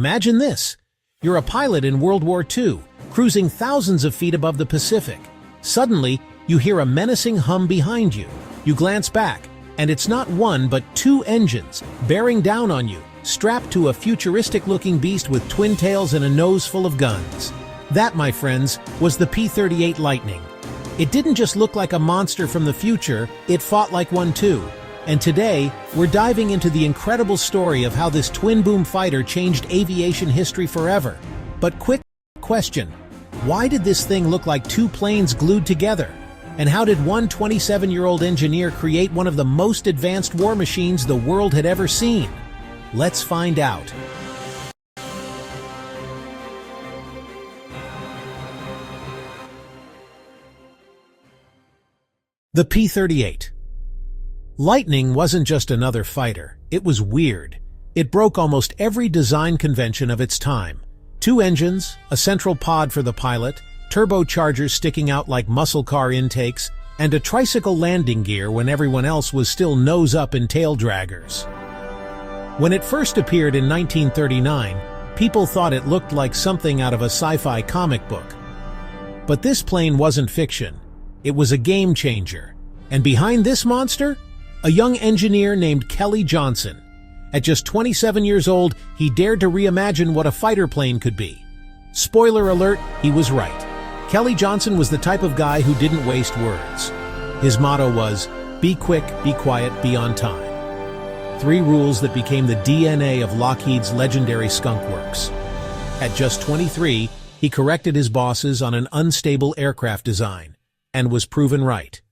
Imagine this. You're a pilot in World War II, cruising thousands of feet above the Pacific. Suddenly, you hear a menacing hum behind you. You glance back, and it's not one but two engines, bearing down on you, strapped to a futuristic-looking beast with twin tails and a nose full of guns. That, my friends, was the P-38 Lightning. It didn't just look like a monster from the future, it fought like one too. And today, we're diving into the incredible story of how this twin-boom fighter changed aviation history forever. But quick question, why did this thing look like two planes glued together? And how did one 27-year-old engineer create one of the most advanced war machines the world had ever seen? Let's find out. The P-38. Lightning wasn't just another fighter, it was weird. It broke almost every design convention of its time. Two engines, a central pod for the pilot, turbochargers sticking out like muscle car intakes, and a tricycle landing gear when everyone else was still nose-up in tail draggers. When it first appeared in 1939, people thought it looked like something out of a sci-fi comic book. But this plane wasn't fiction. It was a game changer. And behind this monster? A young engineer named Kelly Johnson. At just 27 years old, he dared to reimagine what a fighter plane could be. Spoiler alert, he was right. Kelly Johnson was the type of guy who didn't waste words. His motto was, be quick, be quiet, be on time. 3 rules that became the DNA of Lockheed's legendary Skunk Works. At just 23, he corrected his bosses on an unstable aircraft design, and was proven right.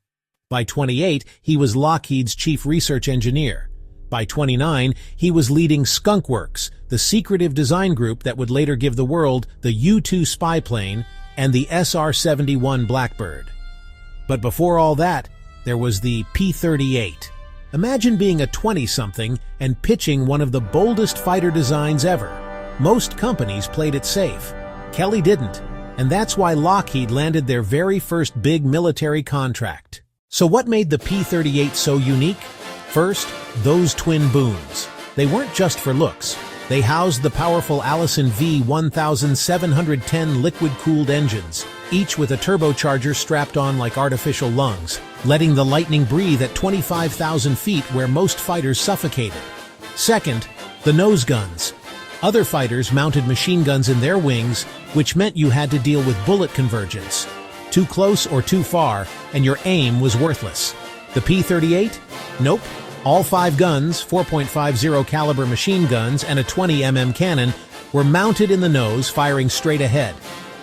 By 28, he was Lockheed's chief research engineer. By 29, he was leading Skunk Works, the secretive design group that would later give the world the U-2 spy plane and the SR-71 Blackbird. But before all that, there was the P-38. Imagine being a 20-something and pitching one of the boldest fighter designs ever. Most companies played it safe. Kelly didn't, and that's why Lockheed landed their very first big military contract. So what made the P-38 so unique? First, those twin booms. They weren't just for looks. They housed the powerful Allison V1710 liquid-cooled engines, each with a turbocharger strapped on like artificial lungs, letting the Lightning breathe at 25,000 feet where most fighters suffocated. Second, the nose guns. Other fighters mounted machine guns in their wings, which meant you had to deal with bullet convergence. Too close or too far, and your aim was worthless. The P-38? Nope. All 5 guns, 4.50 caliber machine guns and a 20 mm cannon, were mounted in the nose, firing straight ahead.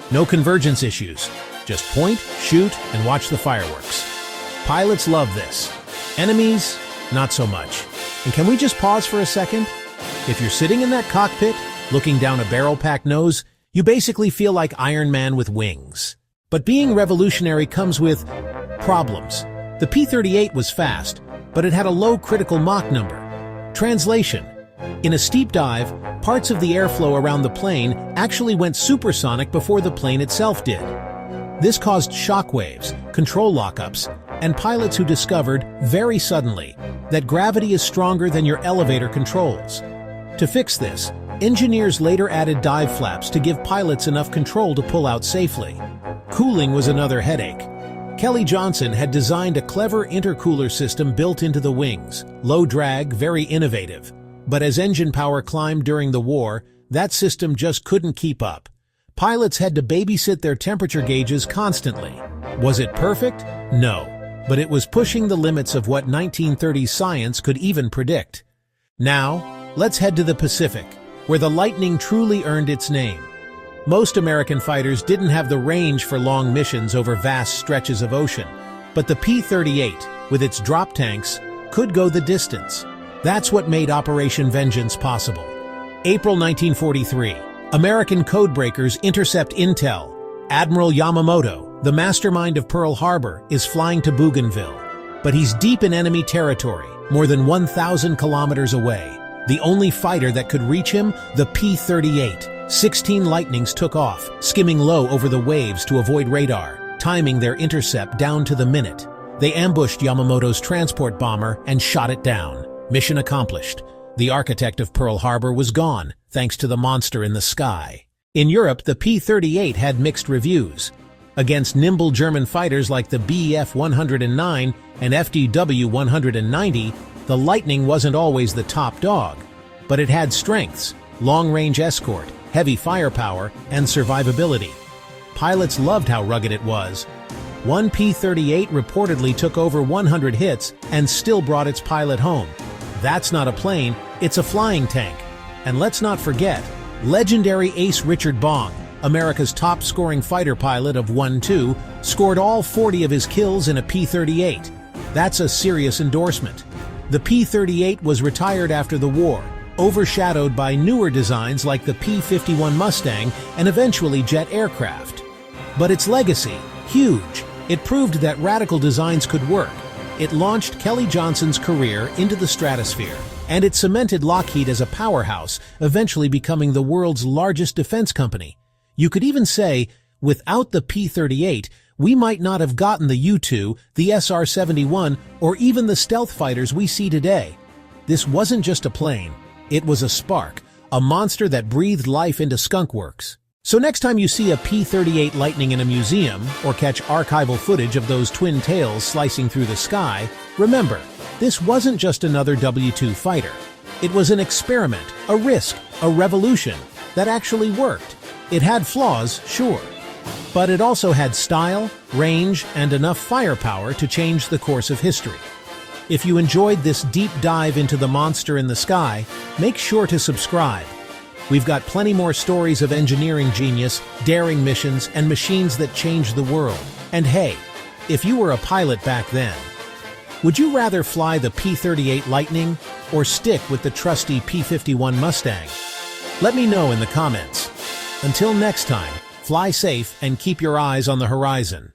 No convergence issues. Just point, shoot, and watch the fireworks. Pilots love this. Enemies, not so much. And can we just pause for a second? If you're sitting in that cockpit, looking down a barrel-packed nose, you basically feel like Iron Man with wings. But being revolutionary comes with problems. The P-38 was fast, but it had a low critical Mach number. Translation: in a steep dive, parts of the airflow around the plane actually went supersonic before the plane itself did. This caused shockwaves, control lockups, and pilots who discovered, very suddenly, that gravity is stronger than your elevator controls. To fix this, engineers later added dive flaps to give pilots enough control to pull out safely. Cooling was another headache. Kelly Johnson had designed a clever intercooler system built into the wings, low drag, very innovative. But as engine power climbed during the war, that system just couldn't keep up. Pilots had to babysit their temperature gauges constantly. Was it perfect? No. But it was pushing the limits of what 1930s science could even predict. Now, let's head to the Pacific, where the Lightning truly earned its name. Most American fighters didn't have the range for long missions over vast stretches of ocean, but the P-38, with its drop tanks, could go the distance. That's what made Operation Vengeance possible. April 1943, American codebreakers intercept intel. Admiral Yamamoto, the mastermind of Pearl Harbor, is flying to Bougainville. But he's deep in enemy territory, more than 1,000 kilometers away. The only fighter that could reach him, the P-38. 16 Lightnings took off, skimming low over the waves to avoid radar, timing their intercept down to the minute. They ambushed Yamamoto's transport bomber and shot it down. Mission accomplished. The architect of Pearl Harbor was gone, thanks to the monster in the sky. In Europe, the P-38 had mixed reviews. Against nimble German fighters like the Bf-109 and FDW-190, the Lightning wasn't always the top dog. But it had strengths: long-range escort, heavy firepower, and survivability. Pilots loved how rugged it was. One P-38 reportedly took over 100 hits and still brought its pilot home. That's not a plane, it's a flying tank. And let's not forget, legendary ace Richard Bong, America's top-scoring fighter pilot of 1-2, scored all 40 of his kills in a P-38. That's a serious endorsement. The P-38 was retired after the war, overshadowed by newer designs like the P-51 Mustang and eventually jet aircraft. But its legacy, huge. It proved that radical designs could work. It launched Kelly Johnson's career into the stratosphere, and it cemented Lockheed as a powerhouse, eventually becoming the world's largest defense company. You could even say, without the P-38, we might not have gotten the U-2, the SR-71, or even the stealth fighters we see today. This wasn't just a plane. It was a spark, a monster that breathed life into Skunk Works. So next time you see a P-38 Lightning in a museum, or catch archival footage of those twin tails slicing through the sky, remember, this wasn't just another W-2 fighter. It was an experiment, a risk, a revolution that actually worked. It had flaws, sure, but it also had style, range, and enough firepower to change the course of history. If you enjoyed this deep dive into the monster in the sky, make sure to subscribe. We've got plenty more stories of engineering genius, daring missions, and machines that changed the world. And hey, if you were a pilot back then, would you rather fly the P-38 Lightning or stick with the trusty P-51 Mustang? Let me know in the comments. Until next time, fly safe and keep your eyes on the horizon.